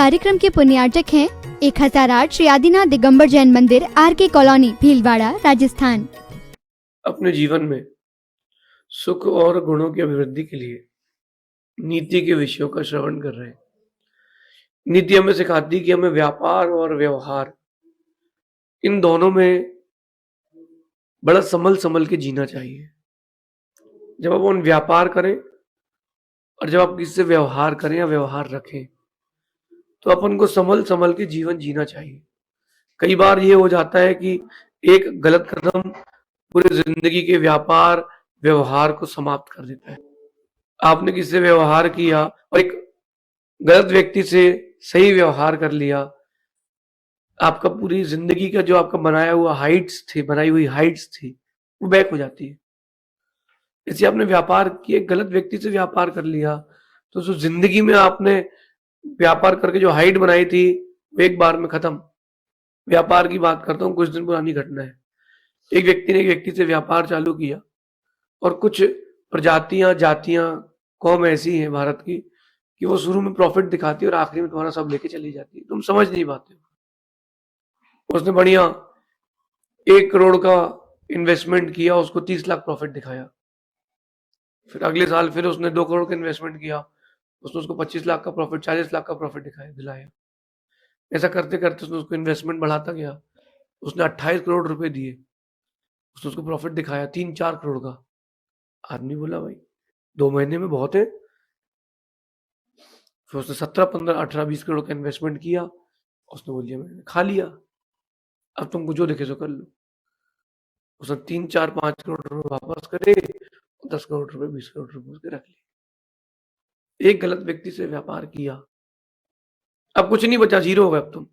कार्यक्रम के पुण्यार्चक हैं 1008 श्री आदिनाथ दिगंबर जैन मंदिर, RK कॉलोनी, भीलवाड़ा, राजस्थान। अपने जीवन में सुख और गुणों की अभिवृद्धि के लिए नीति के विषयों का श्रवण कर रहे हैं। नीति हमें सिखाती कि हमें व्यापार और व्यवहार इन दोनों में बड़ा संभल के जीना चाहिए। जब आप उन व्यापार करें और जब आप किसी से व्यवहार करें या व्यवहार रखें तो अपन को संभल के जीवन जीना चाहिए। कई बार ये हो जाता है कि एक गलत कदम पूरी जिंदगी के व्यापार व्यवहार को समाप्त कर देता है। आपने किसी से व्यवहार किया और एक गलत व्यक्ति से सही व्यवहार कर लिया, आपका पूरी जिंदगी का जो आपका बनाई हुई हाइट्स थी वो बैक हो जाती है। जैसे आपने व्यापार किए, गलत व्यक्ति से व्यापार कर लिया तो जो जिंदगी में आपने व्यापार करके जो हाइट बनाई थी वो एक बार में खत्म। व्यापार की बात करता हूँ, कुछ दिन पुरानी घटना है। एक व्यक्ति ने एक व्यक्ति से व्यापार चालू किया और कुछ प्रजातियां, जातियां, कौम ऐसी हैं भारत की कि वो शुरू में प्रॉफिट दिखाती है और आखिरी में तुम्हारा सब लेके चली जाती है, तुम समझ नहीं पाते हो। उसने बढ़िया 1 करोड़ का इन्वेस्टमेंट किया, उसको 30 लाख प्रॉफिट दिखाया। फिर अगले साल फिर उसने 2 करोड़ का इन्वेस्टमेंट किया, उसने उसको 25 लाख का प्रॉफिट, 40 लाख का प्रॉफिट दिलाया। ऐसा करते करते उसने उसको इन्वेस्टमेंट बढ़ाता गया। उसने 28 करोड़ रुपए दिए, उसने उसको प्रॉफिट दिखाया 3-4 करोड़ का। आदमी बोला भाई 2 महीने में बहुत है। फिर उसने 17, 15, 18, 20 करोड़ का इन्वेस्टमेंट किया। उसने बोल दिया मैंने खा लिया, अब तुमको जो दिखे सो कर लो। उसने 3, 4, 5 करोड़ रुपए वापस करे, 10 करोड़ रुपए, 20 करोड़ रुपए उसके रख लिए। एक गलत व्यक्ति से व्यापार किया, अब कुछ नहीं बचा, जीरो हो गए अब तुम।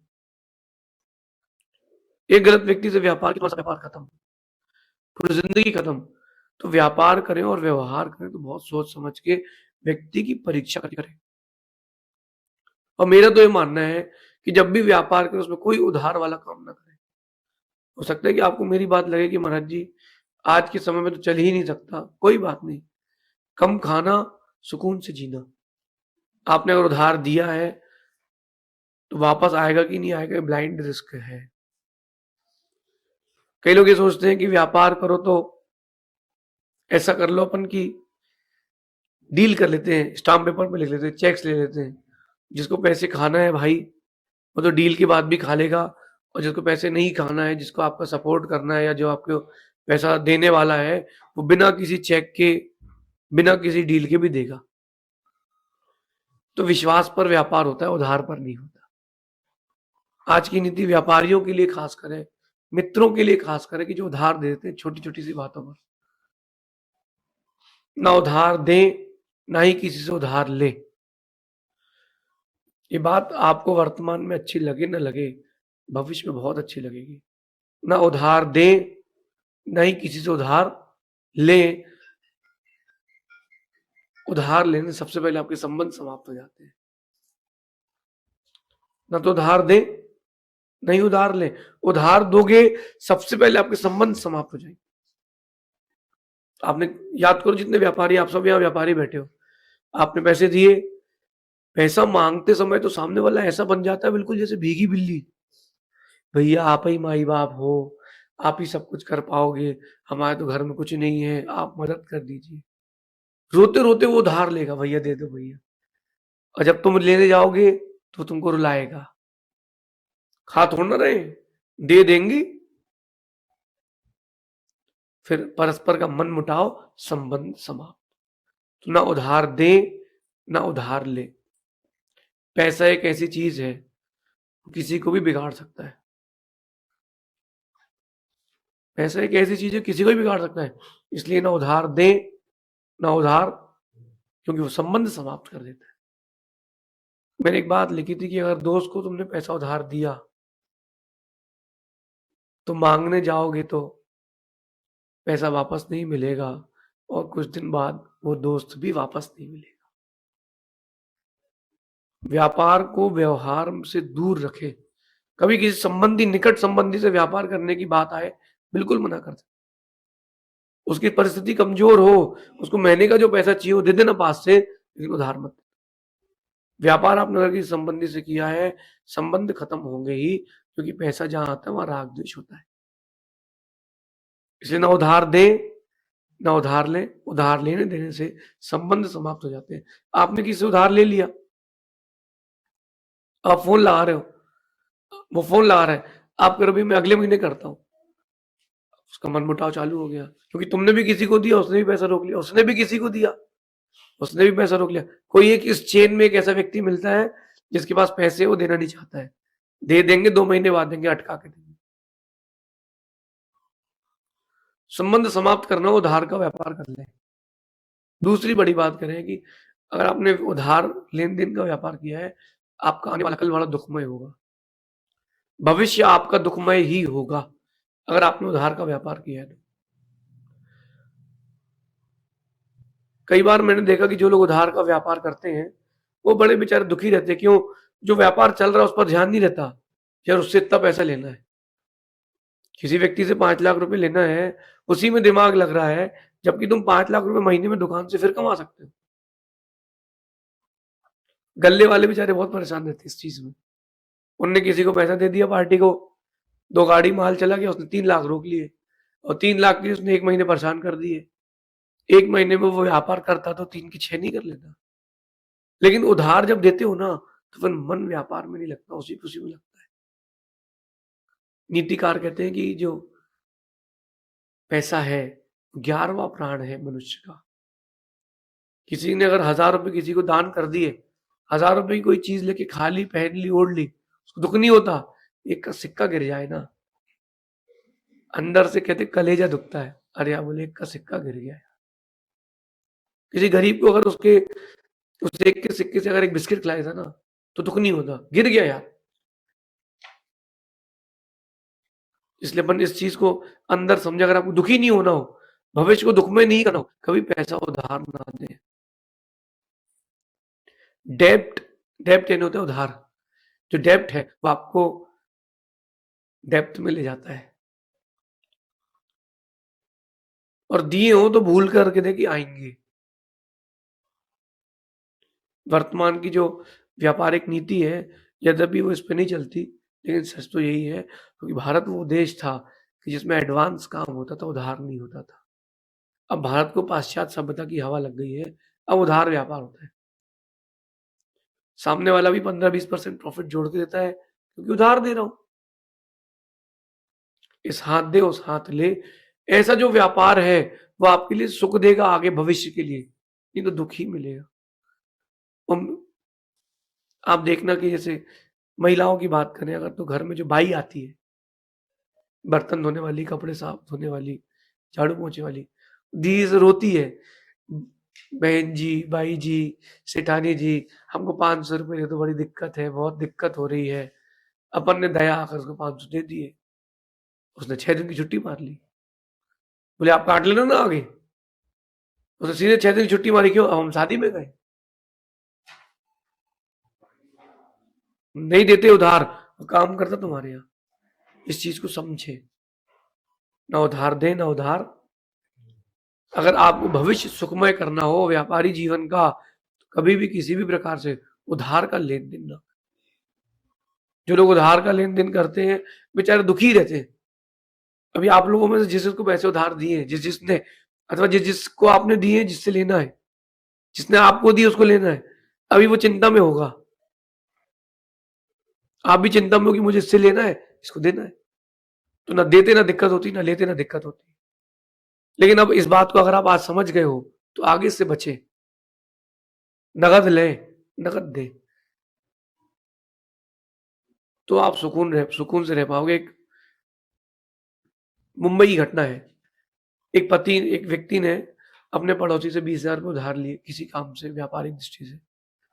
एक गलत व्यक्ति से व्यापार किया, व्यापार खत्म, पूरी जिंदगी खत्म। तो व्यापार करें और व्यवहार करें तो बहुत सोच समझ के व्यक्ति की परीक्षा करके करें। और मेरा तो ये मानना है कि जब भी व्यापार करें उसमें कोई उधार वाला काम ना करें। हो सकता है कि आपको मेरी बात लगे कि महाराज जी आज के समय में तो चल ही नहीं सकता, कोई बात नहीं, कम खाना, सुकून से जीना। आपने अगर उधार दिया है तो वापस आएगा कि नहीं आएगा, ब्लाइंड रिस्क है। कई लोग ये सोचते हैं कि व्यापार करो तो ऐसा कर लो अपन की डील कर लेते हैं, स्टाम्प पेपर पे लिख लेते हैं, चेक्स ले लेते हैं। जिसको पैसे खाना है भाई वो तो डील के बाद भी खा लेगा, और जिसको पैसे नहीं खाना है, जिसको आपका सपोर्ट करना है या जो आपको पैसा देने वाला है, वो बिना किसी चेक के, बिना किसी डील के भी देगा। तो विश्वास पर व्यापार होता है, उधार पर नहीं होता। आज की नीति व्यापारियों के लिए खास करे, मित्रों के लिए खास करे कि जो उधार देते हैं छोटी छोटी सी बातों पर। ना उधार दें, ना ही किसी से उधार ले। ये बात आपको वर्तमान में अच्छी लगे ना लगे, भविष्य में बहुत अच्छी लगेगी। ना उधार दें, ना ही किसी से उधार लें। उधार लेने से सबसे पहले आपके संबंध समाप्त हो जाते हैं। ना तो उधार दें, नहीं उधार लें। उधार दोगे सबसे पहले आपके संबंध समाप्त हो जाएंगे। आपने याद करो, जितने व्यापारी, आप सब यहाँ व्यापारी बैठे हो, आपने पैसे दिए, पैसा मांगते समय तो सामने वाला ऐसा बन जाता है बिल्कुल जैसे भीगी बिल्ली। भैया आप ही माई बाप हो, आप ही सब कुछ कर पाओगे, हमारे तो घर में कुछ नहीं है, आप मदद कर दीजिए। रोते रोते वो उधार लेगा, भैया दे दो भैया। और जब तुम लेने जाओगे तो तुमको रुलाएगा। खा थोड़ा ना रहे, दे देंगी। फिर परस्पर का मन मुटाव, संबंध समाप्त। तो ना उधार दे, ना उधार ले। पैसा एक ऐसी चीज है किसी को भी बिगाड़ सकता है। पैसा एक ऐसी चीज है किसी को भी बिगाड़ सकता है। इसलिए ना उधार दे, ना उधार, क्योंकि वो संबंध समाप्त कर देता है। मैंने एक बात लिखी थी कि अगर दोस्त को तुमने पैसा उधार दिया तो मांगने जाओगे तो पैसा वापस नहीं मिलेगा, और कुछ दिन बाद वो दोस्त भी वापस नहीं मिलेगा। व्यापार को व्यवहार से दूर रखें। कभी किसी संबंधी, निकट संबंधी से व्यापार करने की बात आए, बिल्कुल मना कर दे। उसकी परिस्थिति कमजोर हो, उसको महीने का जो पैसा चाहिए वो दे देना पास से, लेकिन उधार मत। व्यापार आपने अगर किसी संबंधी से किया है, संबंध खत्म होंगे ही, क्योंकि पैसा जहां आता है वहां राग द्वेष होता है। इसलिए ना उधार दें ना उधार लें। उधार लेने देने से संबंध समाप्त हो जाते हैं। आपने किसी से उधार ले लिया, आप फोन लगा रहे हो, वो फोन लगा रहा है, आप कह रहे हो, भाई मैं अगले महीने करता हूं, उसका मनमुटाव चालू हो गया, क्योंकि तुमने भी किसी को दिया, उसने भी पैसा रोक लिया, उसने भी किसी को दिया, उसने भी पैसा रोक लिया। कोई एक इस चेन में एक ऐसा व्यक्ति मिलता है जिसके पास पैसे वो देना नहीं चाहता है, दे देंगे 2 महीने बाद देंगे, अटका के देंगे। संबंध समाप्त करना हो, उधार का व्यापार कर लें। दूसरी बड़ी बात करें कि अगर आपने उधार लेन देन का व्यापार किया है, आपका आने वाला कल बड़ा दुखमय होगा, भविष्य आपका दुखमय ही होगा अगर आपने उधार का व्यापार किया है तो। कई बार मैंने देखा कि जो लोग उधार का व्यापार करते हैं वो बड़े बेचारे दुखी रहते हैं। क्यों? जो व्यापार चल रहा है उस पर ध्यान नहीं रहता, यार उससे इतना पैसा लेना है, किसी व्यक्ति से 5 लाख रुपए लेना है, उसी में दिमाग लग रहा है, जबकि तुम 5 लाख रुपए महीने में दुकान से फिर कमा सकते हो। गल्ले वाले बेचारे बहुत परेशान रहते हैं इस चीज में। उनने किसी को पैसा दे दिया पार्टी को, 2 गाड़ी माल चला गया, उसने 3 लाख रोक लिए और 3 लाख के लिए उसने 1 महीने परेशान कर दिए। 1 महीने में वो व्यापार करता तो 3 की 6 नहीं कर लेता। लेकिन उधार जब देते हो ना तो फिर मन व्यापार में नहीं लगता, उसी में लगता है। नीतिकार कहते हैं कि जो पैसा है 11वां प्राण है मनुष्य का। किसी ने अगर 1000 रुपए किसी को दान कर दिए, 1000 रुपए की कोई चीज लेके खा ली, पहन ली, ओढ़ ली, उसको दुख नहीं होता। एक का सिक्का गिर जाए ना, अंदर से कहते कलेजा दुखता है, अरे यार बोले एक का सिक्का गिर गया। किसी गरीब को अगर उसके उस एक के सिक्के से अगर एक बिस्किट खिलाया था ना तो दुख नहीं होता, गिर गया यार। इसलिए अपन इस चीज को अंदर समझे, अगर आपको दुखी नहीं होना हो, भविष्य को दुख में नहीं करना हो, कभी पैसा उधार ना दे। डेब्ट डेब्ट यानी होता है उधार। जो डेब्ट है वो आपको डेप्थ में ले जाता है, और दिए हो तो भूल करके दे कि आएंगे। वर्तमान की जो व्यापारिक नीति है, यद्यपि वो इस पे नहीं चलती, लेकिन सच तो यही है, क्योंकि भारत वो देश था कि जिसमें एडवांस काम होता था, उधार नहीं होता था। अब भारत को पाश्चात्य सभ्यता की हवा लग गई है, अब उधार व्यापार होता है। सामने वाला भी 15-20% प्रॉफिट जोड़ के देता है क्योंकि उधार दे रहा हूं। इस हाथ दे उस हाथ ले, ऐसा जो व्यापार है वो आपके लिए सुख देगा आगे भविष्य के लिए, नहीं तो दुख ही मिलेगा। आप देखना कि जैसे महिलाओं की बात करें अगर, तो घर में जो बाई आती है, बर्तन धोने वाली, कपड़े साफ धोने वाली, झाड़ू पोंछे वाली, धीरे से रोती है, बहन जी, बाई जी, सेठानी जी, हमको 500 रुपए दे दो, बड़ी दिक्कत है, बहुत दिक्कत हो रही है। अपन ने दया आकर उसको 500 दे दिए, उसने 6 दिन की छुट्टी मार ली। बोले आप काट लेना ना आगे, उसने सीधे 6 दिन की छुट्टी मारी। क्यों? अब हम शादी में गए, नहीं देते उधार, वो काम करता तुम्हारे यहाँ। इस चीज को समझे, ना उधार दे ना उधार। अगर आपको भविष्य सुखमय करना हो व्यापारी जीवन का, तो कभी भी किसी भी प्रकार से उधार का लेन देन ना। जो लोग उधार का लेन देन करते हैं बेचारे दुखी रहते हैं। अभी आप लोगों में से जिसको पैसे उधार दिए, जिसने अथवा जिसको आपने दिए, जिससे लेना है, जिसने आपको दिए उसको लेना है, अभी वो चिंता में होगा। आप भी चिंता में हो कि मुझे इससे लेना है, इसको देना है। तो ना देते ना दिक्कत होती, ना लेते ना दिक्कत होती। लेकिन अब इस बात को अगर आप आज समझ गए हो तो आगे से बचे, नगद ले, नगद दे, तो आप सुकून से रह पाओगे। एक मुंबई की घटना है, एक व्यक्ति ने अपने पड़ोसी से 20,000 रुपये उधार लिए किसी काम से, व्यापारिक दृष्टि से,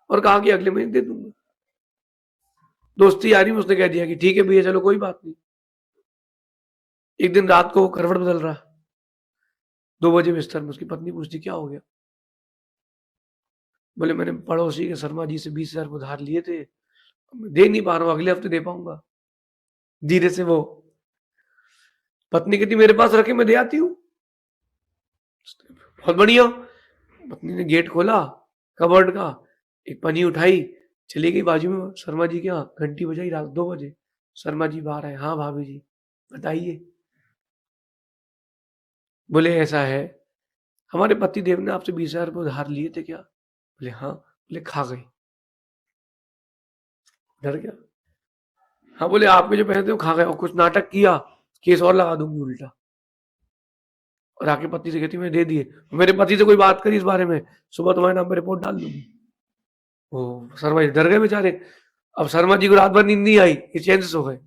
और कहा कि अगले महीने दे दूंगा। दोस्ती यारी में उसने कह दिया कि ठीक है भैया, चलो कोई बात नहीं। एक दिन रात को वो करवट बदल रहा, 2 बजे बिस्तर में, उसकी पत्नी पूछती क्या हो गया? बोले मैंने पड़ोसी के शर्मा जी से 20,000 उधार लिए थे, दे नहीं पा रहा हूं, अगले हफ्ते दे पाऊंगा। धीरे से वो पत्नी कहती मेरे पास रखे, मैं दे आती हूँ। बहुत बढ़िया। पत्नी ने गेट खोला कबर्ड का, एक पन्नी उठाई, चली गई बाजू में शर्मा जी के यहाँ, घंटी बजाई रात 2 बजे। शर्मा जी बाहर आए, हाँ भाभी जी बताइए। बोले ऐसा है, हमारे पति देव ने आपसे 20,000 रुपये उधार लिए थे क्या? बोले हाँ। बोले खा गए। डर गया। हाँ बोले आपके जो पैसे थे वो खा गए, और कुछ नाटक किया, केस और लगा दूंगी उल्टा। और आके पति से कहती मैं दे दिए, मेरे पति से कोई बात करी इस बारे में, सुबह तुम्हारे नाम पे रिपोर्ट डाल दूंगी। ओ शर्मा जी डर गए बेचारे। अब शर्मा जी को रात भर नींद नहीं आई, ये चैन से सो गए।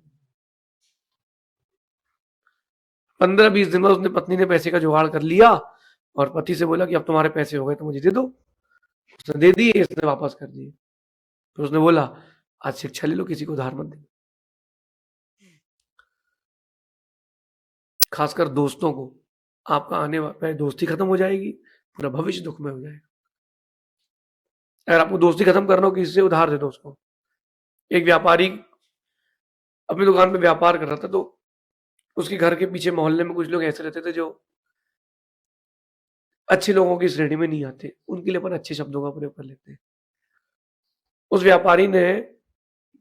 15-20 दिन में उसने पत्नी ने पैसे का जुगाड़ कर लिया और पति से बोला कि अब तुम्हारे पैसे हो गए तो मुझे दे दो। उसने दे दिए, इसने वापस कर दिए। तो उसने बोला आज शिक्षा ले लो, किसी को उधार मत दे, खासकर दोस्तों को। आपका आने वाला दोस्ती खत्म हो जाएगी, पूरा भविष्य दुख में हो जाएगा। अगर आपको दोस्ती खत्म करना हो, किसी से उधार दे दो उसको। एक व्यापारी अपनी दुकान पे व्यापार कर रहा था, तो उसके घर के पीछे मोहल्ले में कुछ लोग ऐसे रहते थे जो अच्छे लोगों की श्रेणी में नहीं आते, उनके लिए अपन अच्छे शब्दों का प्रयोग कर लेते हैं। उस व्यापारी ने,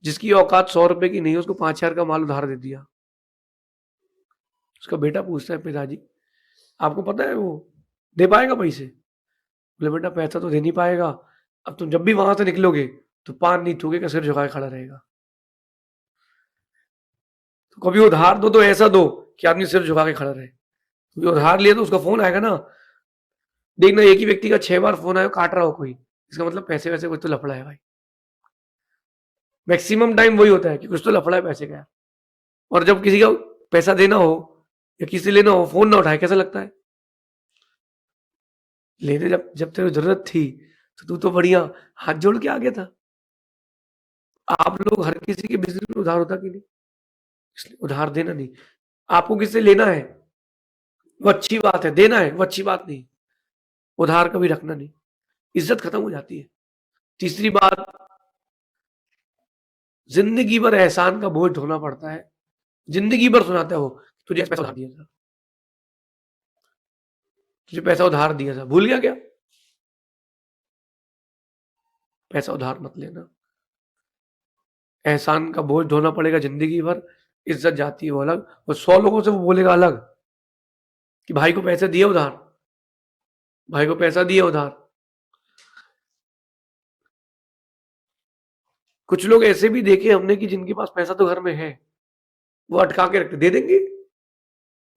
जिसकी औकात 100 रुपए की नहीं, उसको 5,000 का माल उधार दे दिया। उसका बेटा पूछता है पिताजी आपको पता है वो दे पाएगा पैसे? बोले बेटा पैसा तो दे नहीं पाएगा, अब तुम जब भी वहां से निकलोगे तो पान नहीं थूकेगा, सिर झुकाए खड़ा रहेगा। तो कभी उधार दो तो ऐसा दो कि आदमी सिर झुका के खड़ा रहे। कभी उधार लिया तो उसका फोन आएगा ना, देखना एक ही व्यक्ति का 6 बार फोन आया, काट रहा हो कोई, इसका मतलब पैसे वैसे कुछ तो लफड़ा है भाई। मैक्सिमम टाइम वही होता है कि कुछ तो लफड़ा है पैसे का। और जब किसी का पैसा देना हो या किसी लेना हो, फोन ना उठाए, कैसा लगता है? लेने जब जब तेरे जरूरत थी तो तू तो बढ़िया हाथ जोड़ के आ गया था। आप लोग, हर किसी के बिजनेस में उधार होता कि नहीं? इसलिए उधार देना नहीं। आपको किससे लेना है वो अच्छी बात है, देना है वो अच्छी बात नहीं। उधार कभी रखना नहीं, इज्जत खत्म हो जाती है। तीसरी बात, जिंदगी भर एहसान का बोझ ढोना पड़ता है। जिंदगी भर सुनाता है वो, तुझे पैसा उधार दिया था, तुझे पैसा उधार दिया था, भूल गया क्या? पैसा उधार मत लेना। एहसान का बोझ ढोना पड़ेगा जिंदगी भर, इज्जत जाती है वो अलग, और 100 लोगों से वो बोलेगा अलग कि भाई को पैसे दिए उधार, भाई को पैसा दिए उधार। कुछ लोग ऐसे भी देखे हमने कि जिनके पास पैसा तो घर में है, वो अटका के रखते, दे देंगे,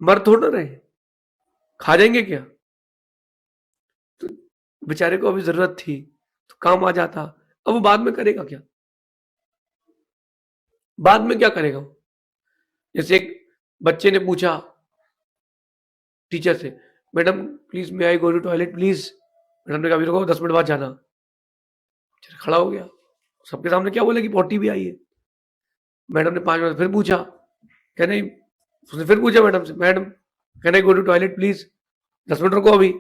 मर थोड़ा रहे, खा जाएंगे क्या? तो बेचारे को अभी जरूरत थी तो काम आ जाता, अब वो बाद में करेगा क्या? बाद में क्या करेगा वो? जैसे एक बच्चे ने पूछा टीचर से, madam please may I go to toilet please. Madam ने कहा रुको 10 मिनट बाद जाना। टीचर खड़ा हो गया, सबके सामने क्या बोले कि पोटी भी आई है। मैडम ने 5 मिनट फिर पूछा, कह नहीं, उसने फिर पूछा मैडम से, madam can I go to toilet please, 10 minute रुको अभी।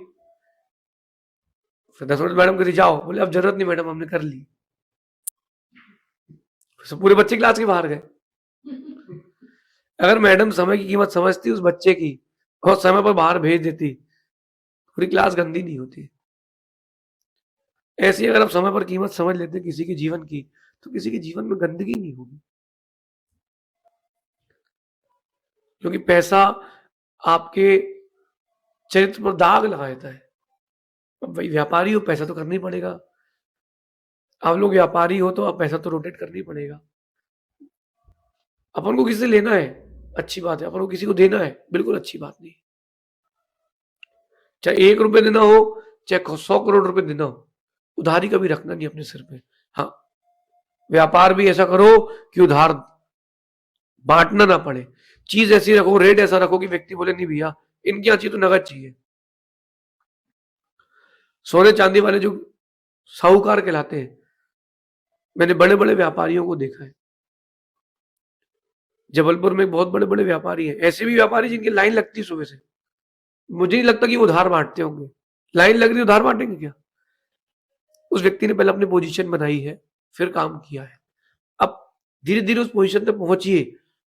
फिर 10 मिनट मैडम कहती जाओ, बोले अब जरूरत नहीं मैडम, हमने कर ली। फिर पूरे बच्चे क्लास के बाहर गए। अगर मैडम समय की कीमत समझती उस बच्चे की और समय पर बाहर भेज देती, पूरी क्लास गंदी नहीं होती। ऐसी अगर आप समय पर कीमत समझ लेते किसी के जीवन की, तो किसी के जीवन में गंदगी नहीं होगी। क्योंकि पैसा आपके चरित्र पर दाग लगा देता है। अब भाई व्यापारी हो, पैसा तो करना ही पड़ेगा। आप लोग व्यापारी हो तो आप पैसा तो रोटेट करना ही पड़ेगा। अपन को किसी से लेना है अच्छी बात है, अपन को किसी को देना है बिल्कुल अच्छी बात नहीं। चाहे 1 रुपए देना हो, चाहे 100 करोड़ रुपए देना हो, उधारी कभी रखना नहीं अपने सिर पे। हाँ, व्यापार भी ऐसा करो कि उधार बांटना ना पड़े। चीज ऐसी रखो, रेट ऐसा रखो कि व्यक्ति बोले नहीं भैया इनकी यहाँ चाहिए तो नगद चाहिए। सोने चांदी वाले जो साहूकार कहलाते हैं, मैंने बड़े बड़े व्यापारियों को देखा है। जबलपुर में बहुत बड़े बड़े व्यापारी हैं, ऐसे भी व्यापारी जिनकी लाइन लगती है सुबह से। मुझे नहीं लगता कि वो उधार बांटते होंगे। लाइन लग रही, उधार बांटेंगे क्या? उस व्यक्ति ने पहले अपनी पोजीशन बनाई है, फिर काम किया है। अब धीरे धीरे उस पोजीशन तक पहुंचिए,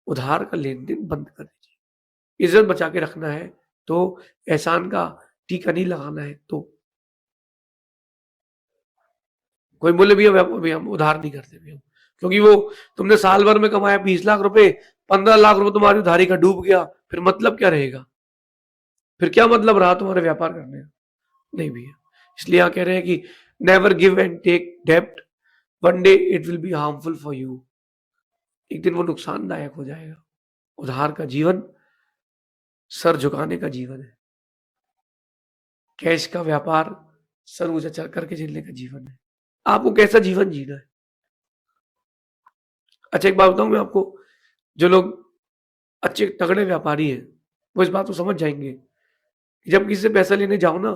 उधार का लेन देन बंद कर दीजिए। इज्जत बचा के रखना है तो एहसान का टीका नहीं लगाना है तो कोई बोले भैया हम उधार नहीं करते भैया, क्योंकि वो तुमने साल भर में कमाया 20 लाख रुपए, 15 लाख रुपए तुम्हारी उधारी का डूब गया, फिर मतलब क्या रहेगा? फिर क्या मतलब रहा तुम्हारे व्यापार करने का? नहीं भैया। इसलिए यहाँ कह रहे हैं कि नेवर गिव एंड टेक डेब्ट, one day it will be harmful for you. एक दिन वो नुकसानदायक हो जाएगा। उधार का जीवन सर झुकाने का जीवन है। कैश का व्यापार सर ऊंचा करके झेलने का जीवन है। आपको कैसा जीवन जीना है? अच्छा, एक बात बताऊं मैं आपको, जो लोग अच्छे तगड़े व्यापारी हैं वो इस बात को समझ जाएंगे कि जब किसी से पैसा लेने जाओ ना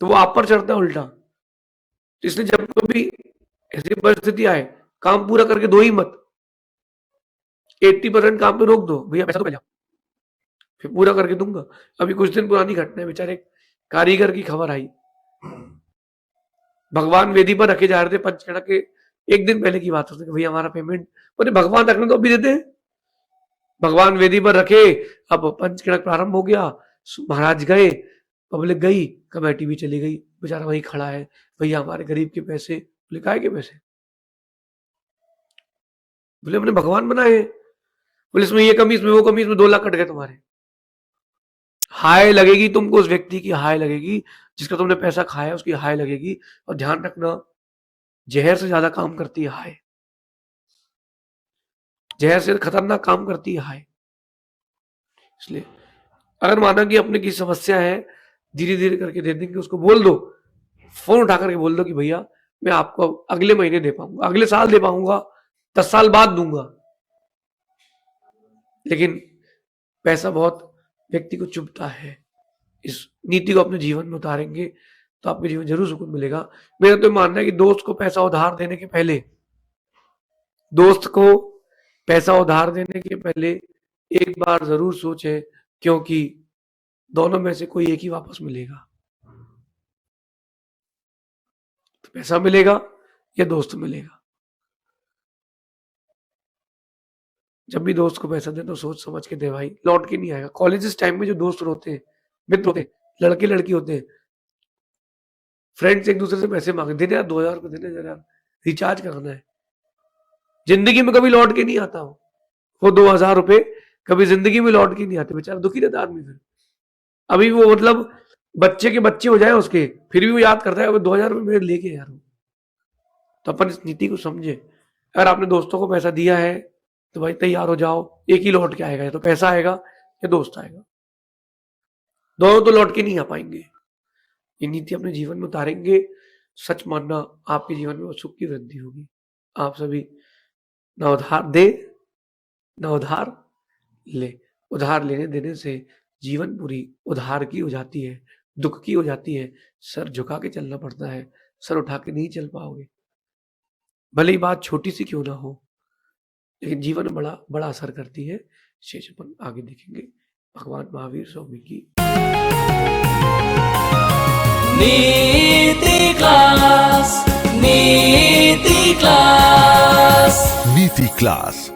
तो वो आप पर चढ़ता है उल्टा। तो इसलिए जब कभी ऐसी परिस्थिति आए, काम पूरा करके दो ही मत, 80% काम पे रोक दो, भैया पैसा तो पहले फिर पूरा करके दूंगा। अभी कुछ दिन पुरानी घटना है, बेचारे कारीगर की खबर आई, भगवान वेदी पर रखे जा रहे थे पंचकड़ा के, एक दिन पहले की बात होती है, भैया हमारा पेमेंट, बोले भगवान रखने तो अभी देते हैं। भगवान वेदी पर रखे, अब पंचकड़ा प्रारंभ हो गया, महाराज गए, पब्लिक गई, कमेटी भी चली गई, बेचारा वही खड़ा है, भैया हमारे गरीब के पैसे। बोले काहे के पैसे? बोले हमने भगवान बनाए। बोले इसमें ये कमी, इसमें वो कमी, इसमें 2 लाख कट गए तुम्हारे। हाय लगेगी तुमको, उस व्यक्ति की हाय लगेगी जिसका तुमने पैसा खाया, उसकी हाय लगेगी। और ध्यान रखना, जहर से ज्यादा काम करती है हाय, जहर से खतरनाक काम करती है हाय। इसलिए अगर माना कि अपने की समस्या है, धीरे धीरे करके दे देंगे, उसको बोल दो, फोन उठा करके बोल दो कि भैया मैं आपको अगले महीने दे पाऊंगा, अगले साल दे पाऊंगा, 10 साल बाद दूंगा। लेकिन पैसा बहुत व्यक्ति को चुभता है। इस नीति को अपने जीवन में उतारेंगे तो आपके जीवन जरूर सुकून मिलेगा। मेरा तो मानना है कि दोस्त को पैसा उधार देने के पहले, दोस्त को पैसा उधार देने के पहले एक बार जरूर सोचे, क्योंकि दोनों में से कोई एक ही वापस मिलेगा। तो पैसा मिलेगा या दोस्त मिलेगा। जब भी दोस्त को पैसा दे तो सोच समझ के दे भाई, लौट के नहीं आएगा। कॉलेज टाइम में जो दोस्त होते हैं, मित्र होते हैं, लड़के लड़की होते हैं, फ्रेंड्स एक दूसरे से पैसे मांगे, देने यार 2000 रुपए देने यार, रिचार्ज कराना है। जिंदगी में कभी लौट के नहीं आता वो 2000 रुपए, कभी जिंदगी में लौट के नहीं आते। बेचारा दुखी रहता आदमी। फिर अभी वो मतलब बच्चे के बच्चे हो जाए उसके, फिर भी वो याद करता है 2000 रुपए मेरे लेके यार। तो अपन इस नीति को समझे। अगर आपने दोस्तों को पैसा दिया है तो भाई तैयार हो जाओ, एक ही लौट के आएगा, या तो पैसा आएगा या दोस्त आएगा, दोनों तो लौट के नहीं आ पाएंगे। ये नीति अपने जीवन में उतारेंगे, सच मानना आपके जीवन में सुख की वृद्धि होगी। आप सभी ना उधार दे ना उधार ले। उधार लेने देने से जीवन पूरी उधार की हो जाती है, दुख की हो जाती है। सर झुका के चलना पड़ता है, सर उठा के नहीं चल पाओगे। भले ही बात छोटी सी क्यों ना हो, लेकिन जीवन में बड़ा बड़ा असर करती है। शेष अपन आगे देखेंगे। भगवान महावीर स्वामी की नीति क्लास, नीति क्लास, नीति क्लास।